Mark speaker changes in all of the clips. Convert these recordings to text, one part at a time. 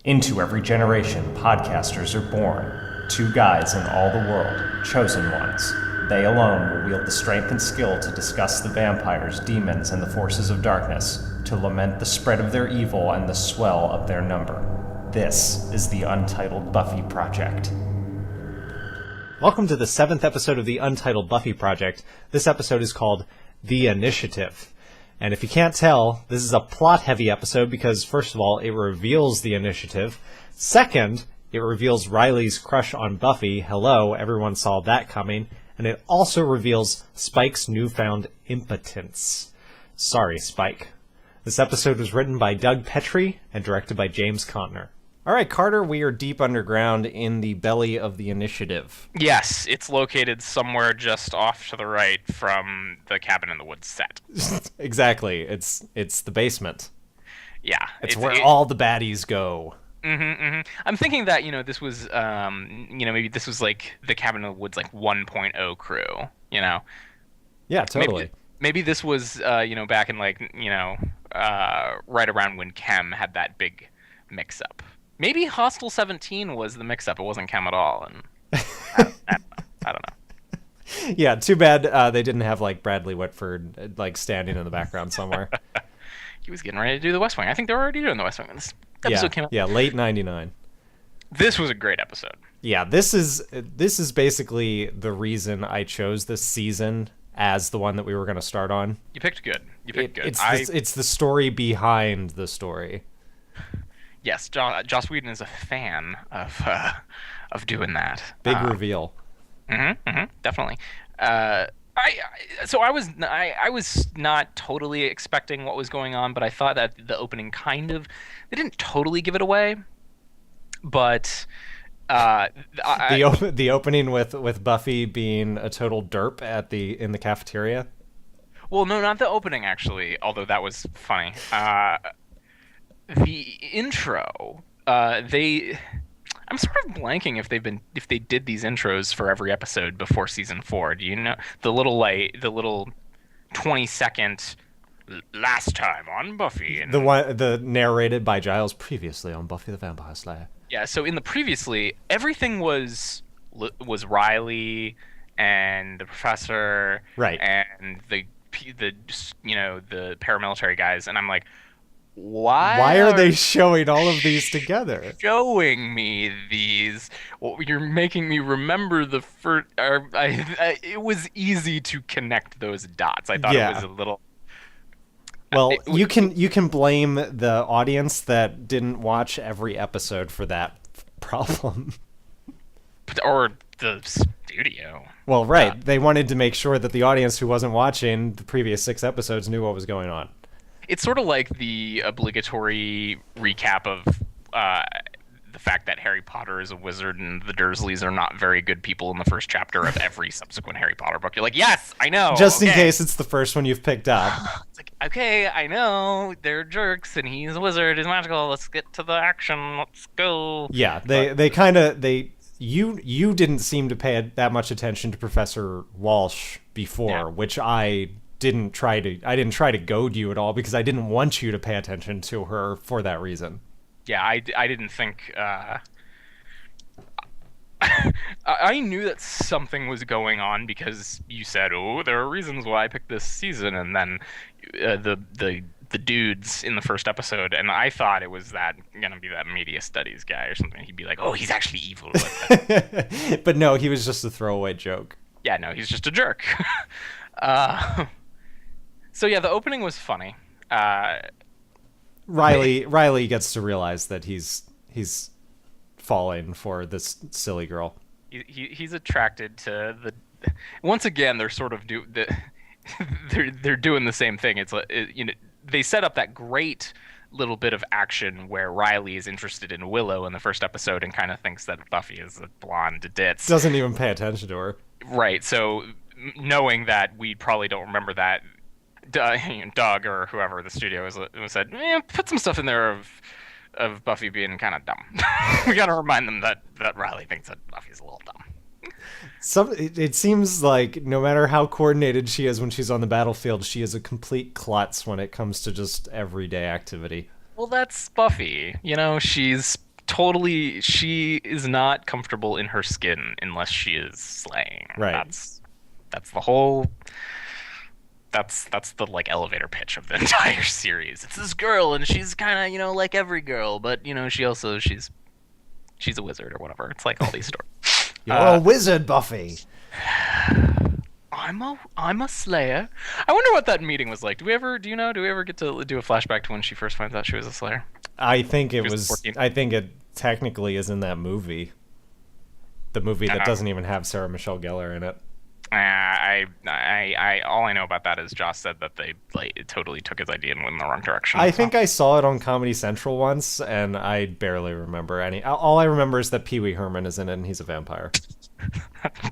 Speaker 1: Into every generation, podcasters are born. Two guys in all the world, chosen ones. They alone will wield the strength and skill to discuss the vampires, demons, and the forces of darkness, to lament the spread of their evil and the swell of their number. This is the Untitled Buffy Project.
Speaker 2: Welcome to the 7th episode of the Untitled Buffy Project. This episode is called The Initiative. And if you can't tell, this is a plot-heavy episode because, first of all, it reveals the initiative. Second, it reveals Riley's crush on Buffy. Hello, everyone saw that coming. And it also reveals Spike's newfound impotence. Sorry, Spike. This episode was written by Doug Petrie and directed by James Contner. All right, Carter, we are deep underground in the belly of the initiative.
Speaker 3: Yes, it's located somewhere just off to the right from the Cabin in the Woods set.
Speaker 2: Exactly. It's the basement.
Speaker 3: Yeah.
Speaker 2: It's where all the baddies go.
Speaker 3: I'm thinking that, this was, maybe this was like the Cabin in the Woods, like 1.0 crew,
Speaker 2: Yeah, totally.
Speaker 3: Maybe this was, back in right around when Chem had that big mix-up. Maybe Hostel 17 was the mix-up. It wasn't Chem at all, and I don't know.
Speaker 2: Yeah, too bad they didn't have Bradley Whitford standing in the background somewhere.
Speaker 3: He was getting ready to do the West Wing. I think they were already doing the West Wing when this episode came out.
Speaker 2: Yeah, late 99.
Speaker 3: This was a great episode.
Speaker 2: Yeah, this is basically the reason I chose this season as the one that we were going to start on.
Speaker 3: You picked good. Good.
Speaker 2: It's the story behind the story.
Speaker 3: Yes, Joss Whedon is a fan of doing that.
Speaker 2: Big reveal.
Speaker 3: Definitely. I was not totally expecting what was going on, but I thought that the opening they didn't totally give it away, but
Speaker 2: the opening with Buffy being a total derp in the cafeteria.
Speaker 3: Well, no, not the opening actually, although that was funny. The intro, I'm sort of blanking if they did these intros for every episode before season 4. Do you know the little 20-second last time on Buffy?
Speaker 2: The narrated by Giles previously on Buffy the Vampire Slayer.
Speaker 3: Yeah, so in the previously, everything was Riley and the professor,
Speaker 2: right,
Speaker 3: and the paramilitary guys, and I'm like, why
Speaker 2: are they showing all of these together?
Speaker 3: Showing me these. Well, you're making me remember the first. It was easy to connect those dots. I thought it was a little.
Speaker 2: Well, you can blame the audience that didn't watch every episode for that problem.
Speaker 3: Or the studio.
Speaker 2: Well, right. They wanted to make sure that the audience who wasn't watching the previous 6 episodes knew what was going on.
Speaker 3: It's sort of like the obligatory recap of the fact that Harry Potter is a wizard and the Dursleys are not very good people in the first chapter of every subsequent Harry Potter book. You're like, yes, I know.
Speaker 2: Just in case it's the first one you've picked up.
Speaker 3: It's like, okay, I know. They're jerks and he's a wizard. He's magical. Let's get to the action. Let's go.
Speaker 2: Yeah, you didn't seem to pay that much attention to Professor Walsh before, which I didn't try to goad you at all because I didn't want you to pay attention to her for that reason.
Speaker 3: Yeah, I didn't think I knew that something was going on because you said, "Oh, there are reasons why I picked this season," and then the dudes in the first episode, and I thought it was gonna be that media studies guy or something. He'd be like, "Oh, he's actually evil."
Speaker 2: But no, he was just a throwaway joke.
Speaker 3: Yeah, no, he's just a jerk. So yeah, the opening was funny.
Speaker 2: Riley gets to realize that he's falling for this silly girl.
Speaker 3: He's attracted to the. Once again, they're sort of they're doing the same thing. It's they set up that great little bit of action where Riley is interested in Willow in the first episode and kind of thinks that Buffy is a blonde ditz.
Speaker 2: Doesn't even pay attention to her.
Speaker 3: Right. So knowing that we probably don't remember that. Doug or whoever the studio said, put some stuff in there of Buffy being kind of dumb. We gotta remind them that Riley thinks that Buffy's a little dumb.
Speaker 2: It seems like no matter how coordinated she is when she's on the battlefield, she is a complete klutz when it comes to just everyday activity.
Speaker 3: Well, that's Buffy. She's totally, she is not comfortable in her skin unless she is slaying.
Speaker 2: Right.
Speaker 3: That's the whole. That's the like elevator pitch of the entire series. It's this girl, and she's kind of like every girl, but she's a wizard or whatever. It's like all these stories.
Speaker 2: You're a wizard, Buffy.
Speaker 3: I'm a slayer. I wonder what that meeting was like. Do we ever get to do a flashback to when she first finds out she was a slayer?
Speaker 2: I think it was.
Speaker 3: 14.
Speaker 2: I think it technically is in that movie. The movie that doesn't even have Sarah Michelle Gellar in it.
Speaker 3: All I know about that is Joss said that they totally took his idea and went in the wrong direction.
Speaker 2: I think I saw it on Comedy Central once, and I barely remember any. All I remember is that Pee Wee Herman is in it, and he's a vampire.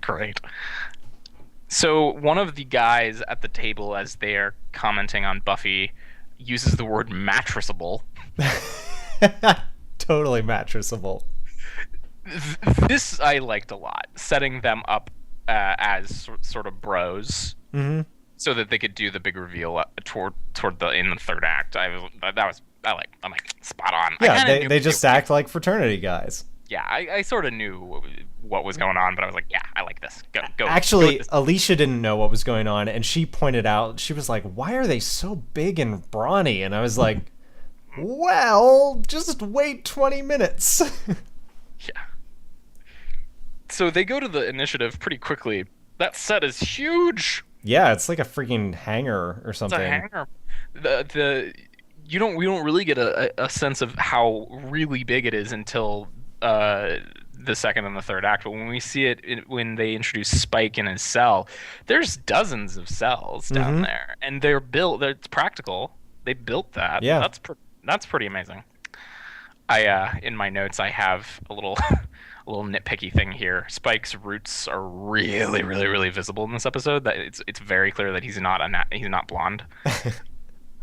Speaker 3: Great. So one of the guys at the table, as they're commenting on Buffy, uses the word mattressable.
Speaker 2: Totally mattressable.
Speaker 3: This I liked a lot, setting them up as sort of bros, so that they could do the big reveal toward in the third act. I'm like spot on.
Speaker 2: Yeah, they just act like fraternity guys.
Speaker 3: Yeah, I sort of knew what was going on, but I was like, yeah, I like this. Go.
Speaker 2: Actually, Alicia didn't know what was going on, and she pointed out, she was like, why are they so big and brawny? And I was like, well, just wait 20 minutes.
Speaker 3: Yeah. So they go to the initiative pretty quickly. That set is huge.
Speaker 2: Yeah, it's like a freaking hangar or something.
Speaker 3: It's a hangar. We don't really get a sense of how really big it is until the second and the third act. But when we see it, when they introduce Spike in his cell, there's dozens of cells down there, and they're built. It's practical. They built that.
Speaker 2: Yeah,
Speaker 3: that's pretty amazing. In my notes, I have a little a little nitpicky thing here. Spike's roots are really, really, really visible in this episode. That it's very clear that he's not blonde.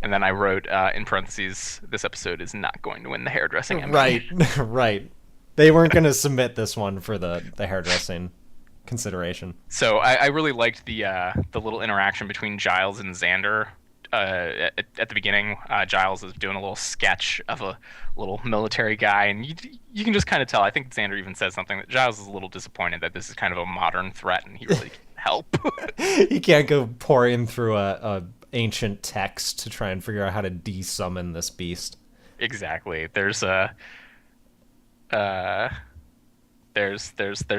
Speaker 3: And then I wrote in parentheses, this episode is not going to win the hairdressing Emmy.
Speaker 2: Right, right. They weren't going to submit this one for the hairdressing consideration.
Speaker 3: So I really liked the little interaction between Giles and Xander. At the beginning, Giles is doing a little sketch of a little military guy, and you can just kind of tell. I think Xander even says something that Giles is a little disappointed that this is kind of a modern threat, and he really can't help.
Speaker 2: He can't go pouring through a ancient text to try and figure out how to de-summon this beast.
Speaker 3: Exactly. There's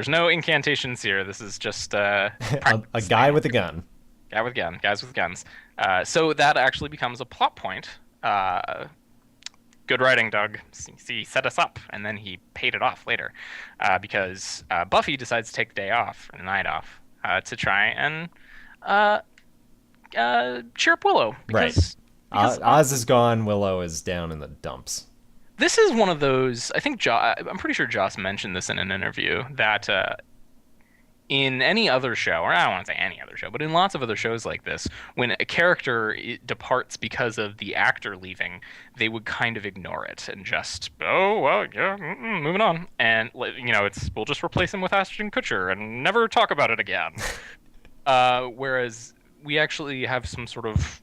Speaker 3: no incantations here. This is just
Speaker 2: a guy with a gun.
Speaker 3: Guy with gun. Guys with guns. So that actually becomes a plot point. Good writing, Doug. He set us up, and then he paid it off later, because Buffy decides to take the day off, or the night off, to try and cheer up Willow. Because
Speaker 2: Oz is gone. Willow is down in the dumps.
Speaker 3: This is one of those. I think I'm pretty sure Joss mentioned this in an interview that. In any other show, or I don't want to say any other show, but in lots of other shows like this, when a character departs because of the actor leaving, they would kind of ignore it and just, oh, well, yeah, moving on. And, we'll just replace him with Ashton Kutcher and never talk about it again. Whereas we actually have some sort of,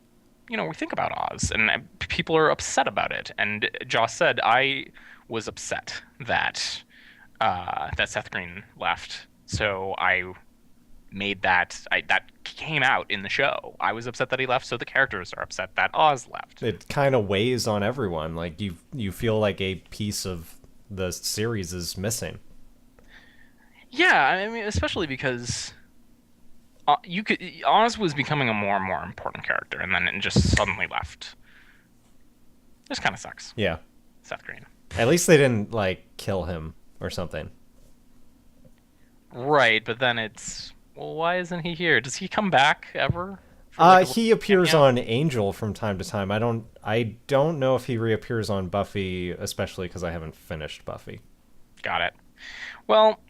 Speaker 3: we think about Oz, and people are upset about it. And Joss said, I was upset that Seth Green left. So I made that came out in the show. I was upset that he left, so the characters are upset that Oz left.
Speaker 2: It kind of weighs on everyone. Like you feel like a piece of the series is missing.
Speaker 3: Yeah, I mean, especially because Oz was becoming a more and more important character, and then it just suddenly left. This kind of sucks.
Speaker 2: Yeah,
Speaker 3: Seth Green.
Speaker 2: At least they didn't kill him or something.
Speaker 3: Right, but then it's, well, why isn't he here? Does he come back ever?
Speaker 2: He appears on Angel from time to time. I don't know if he reappears on Buffy, especially because I haven't finished Buffy.
Speaker 3: Got it. Well,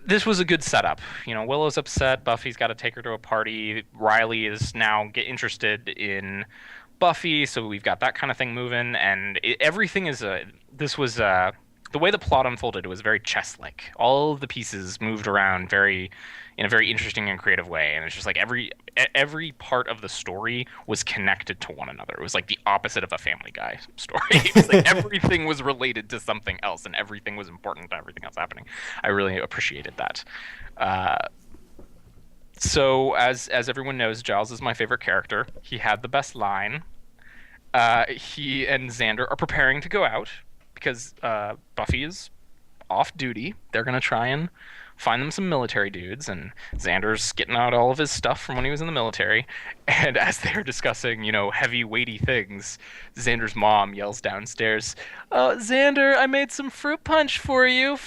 Speaker 3: this was a good setup. Willow's upset. Buffy's got to take her to a party. Riley is now interested in Buffy, so we've got that kind of thing moving, and everything is this was the way the plot unfolded, it was very chess-like. All of the pieces moved around in a very interesting and creative way, and it's just like every part of the story was connected to one another. It was like the opposite of a Family Guy story. It was like everything was related to something else, and everything was important to everything else happening. I really appreciated that. So as everyone knows, Giles is my favorite character. He had the best line. He and Xander are preparing to go out because Buffy is off duty. They're gonna try and find them some military dudes, and Xander's getting out all of his stuff from when he was in the military. And as they're discussing, heavy, weighty things, Xander's mom yells downstairs, "Oh, Xander, I made some fruit punch for you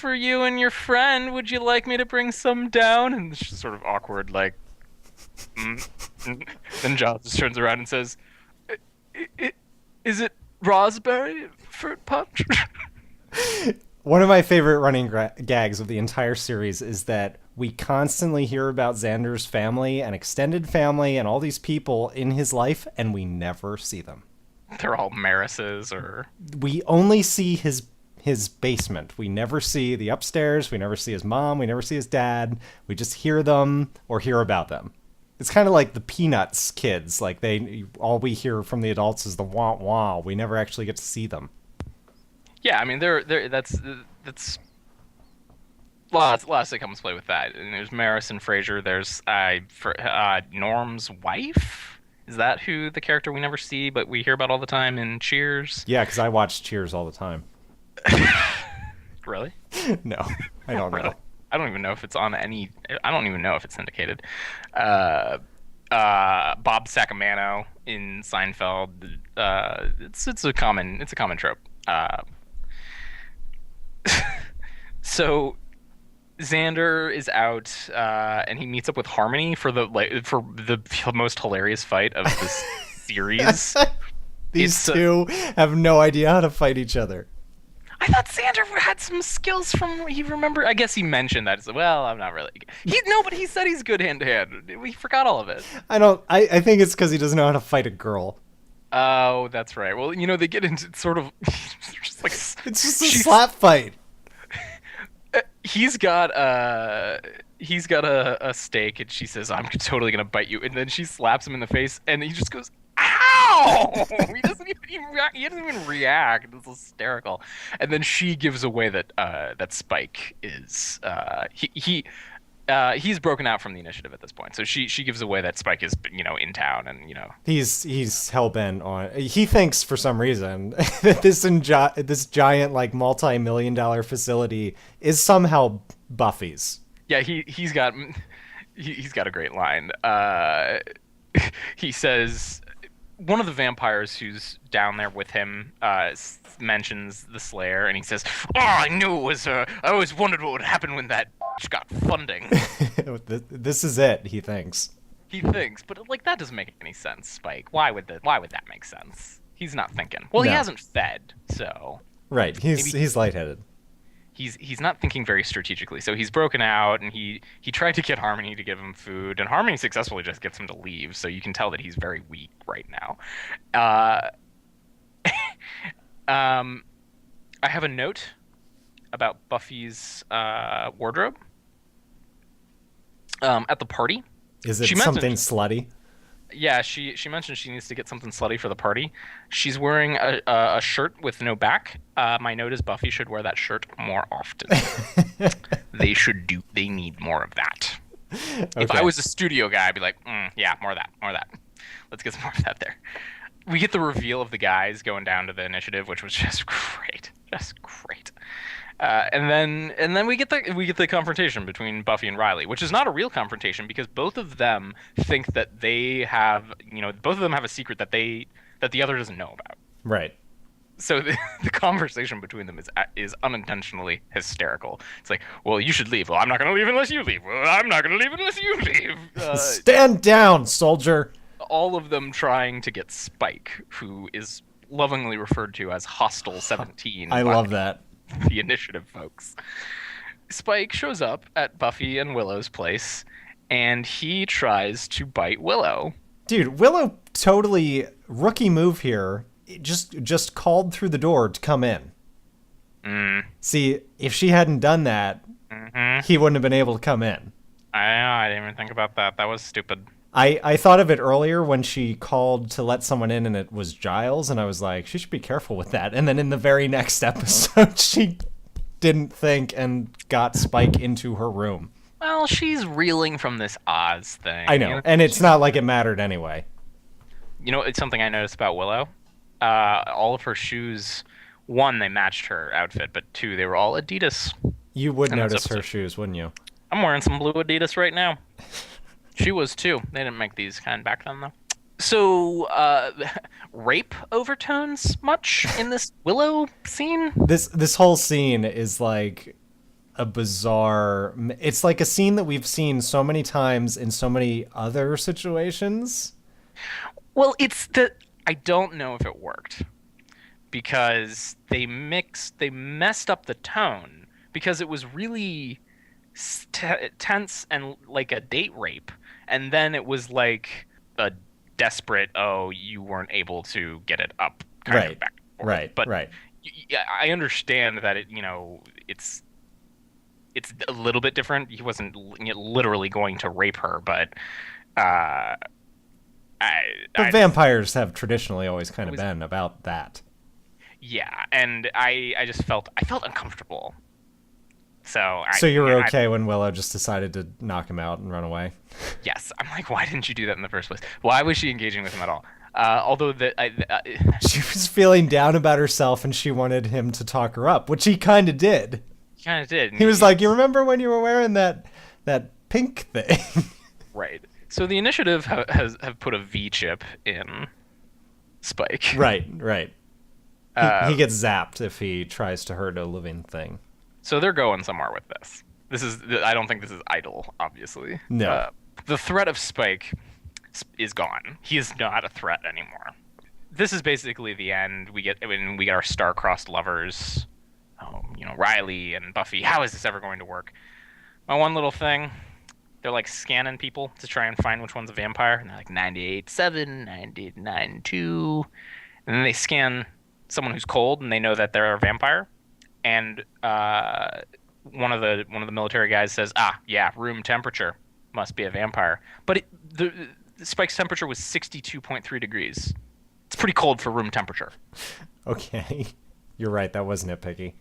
Speaker 3: and your friend. Would you like me to bring some down?" And it's just sort of awkward, like, Then Giles just turns around and says, "Is it raspberry fruit punch?"
Speaker 2: One of my favorite running gags of the entire series is that we constantly hear about Xander's family and extended family and all these people in his life, and we never see them.
Speaker 3: They're all Marises, or...
Speaker 2: We only see his basement. We never see the upstairs. We never see his mom. We never see his dad. We just hear them or hear about them. It's kind of like the Peanuts kids. Like all we hear from the adults is the wah wah. We never actually get to see them.
Speaker 3: Yeah, I mean, that's lots that comes play with that. And there's Maris and Frasier. There's Norm's wife. Is that who the character we never see but we hear about all the time in Cheers?
Speaker 2: Yeah, because I watch Cheers all the time.
Speaker 3: Really?
Speaker 2: No, I don't
Speaker 3: Really?
Speaker 2: know.
Speaker 3: I don't even know if it's on any. I don't even know if it's syndicated. Bob Sacamano in Seinfeld. It's a common trope. So Xander is out, and he meets up with Harmony for the most hilarious fight of this series.
Speaker 2: These two have no idea how to fight each other.
Speaker 3: I thought Xander had some skills from. He remember. I guess he mentioned that. Well, I'm not really. But he said he's good hand to hand. We forgot all of it.
Speaker 2: I think it's because he doesn't know how to fight a girl.
Speaker 3: Oh, that's right. Well, they get into sort of just like
Speaker 2: it's just a slap fight.
Speaker 3: He's got a steak, and she says, "I'm totally gonna bite you," and then she slaps him in the face, and he just goes, "Ow!" He doesn't even react. It's hysterical. And then she gives away that Spike is he's broken out from the initiative at this point. So she gives away that Spike is in town, and
Speaker 2: he's hell-bent on. He thinks for some reason that this giant like multi-million-dollar facility is somehow Buffy's.
Speaker 3: Yeah, he's got a great line. He says, one of the vampires who's down there with him mentions the Slayer, and he says, "Oh, I knew it was her. I always wondered what would happen when that got funding."
Speaker 2: This is it, he thinks.
Speaker 3: He thinks, but that doesn't make any sense, Spike. Why would that make sense? He's not thinking. Well, no. He hasn't fed, so...
Speaker 2: Right, he's lightheaded.
Speaker 3: He's not thinking very strategically, so he's broken out, and he tried to get Harmony to give him food, and Harmony successfully just gets him to leave, so you can tell that he's very weak right now. I have a note about Buffy's wardrobe at the party.
Speaker 2: Is it something slutty?
Speaker 3: Yeah, she mentioned she needs to get something slutty for the party. She's wearing a shirt with no back. My note is Buffy should wear that shirt more often. They need more of that. Okay. If I was a studio guy, I'd be like, yeah, more of that. Let's get some more of that there. We get the reveal of the guys going down to the initiative, which was just great. And then we get the confrontation between Buffy and Riley, which is not a real confrontation because both of them think that they have, both of them have a secret that the other doesn't know about.
Speaker 2: Right.
Speaker 3: So the conversation between them is unintentionally hysterical. It's like, well, you should leave. Well, I'm not going to leave unless you leave. Well, I'm not going to leave unless you leave.
Speaker 2: Stand down, soldier.
Speaker 3: All of them trying to get Spike, who is lovingly referred to as Hostile 17.
Speaker 2: I love that.
Speaker 3: The initiative folks. Spike shows up at Buffy and Willow's place, and he tries to bite Willow.
Speaker 2: Dude, Willow totally rookie move here. Just called through the door to come in. See, if she hadn't done that, he wouldn't have been able to come in.
Speaker 3: I didn't even think about that. That was stupid.
Speaker 2: I thought of it earlier when she called to let someone in and it was Giles, and I was like, she should be careful with that. And then in the very next episode, she didn't think and got Spike into her room.
Speaker 3: Well, she's reeling from this Oz thing.
Speaker 2: I know, and it's not like it mattered anyway.
Speaker 3: You know, it's something I noticed about Willow. All of her shoes, one, they matched her outfit, but two, they were all Adidas.
Speaker 2: You would notice her shoes, wouldn't you?
Speaker 3: I'm wearing some blue Adidas right now. She was too. They didn't make these kind back then, though. So, rape overtones much in this Willow scene?
Speaker 2: This whole scene is like a bizarre... It's like a scene that we've seen so many times in so many other situations.
Speaker 3: Well, it's that I don't know if it worked. Because they messed up the tone. Because it was really tense and like a date rape. And then it was like a desperate, oh, you weren't able to get it up kind of back and forth.
Speaker 2: Right,
Speaker 3: but
Speaker 2: right.
Speaker 3: I understand that it's a little bit different. He wasn't literally going to rape her, but
Speaker 2: vampires have traditionally always kind of been about that.
Speaker 3: And I felt uncomfortable. So
Speaker 2: you were okay when Willow just decided to knock him out and run away?
Speaker 3: Yes, I'm like, why didn't you do that in the first place? Why was she engaging with him at all? Although
Speaker 2: she was feeling down about herself and she wanted him to talk her up, which he kind of did.
Speaker 3: He
Speaker 2: was like, you remember when you were wearing that pink thing?
Speaker 3: Right. So the initiative have put a V chip in Spike.
Speaker 2: Right. He gets zapped if he tries to hurt a living thing.
Speaker 3: So they're going somewhere with this. I don't think this is idle, obviously.
Speaker 2: No.
Speaker 3: The threat of Spike is gone. He is not a threat anymore. This is basically the end. We get our star-crossed lovers, Riley and Buffy. How is this ever going to work? My one little thing, they're like scanning people to try and find which one's a vampire. And they're like 98.7, 98.92. And then they scan someone who's cold and they know that they're a vampire. And one of the military guys says, room temperature, must be a vampire. But the Spike's temperature was 62.3 degrees. It's pretty cold for room temperature.
Speaker 2: Okay, you're right. That was nitpicky.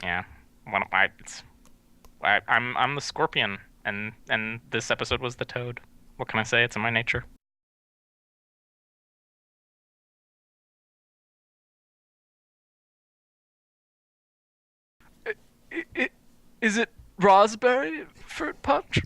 Speaker 3: Yeah, I'm the scorpion, and this episode was the toad. What can I say? It's in my nature. Is it raspberry fruit punch?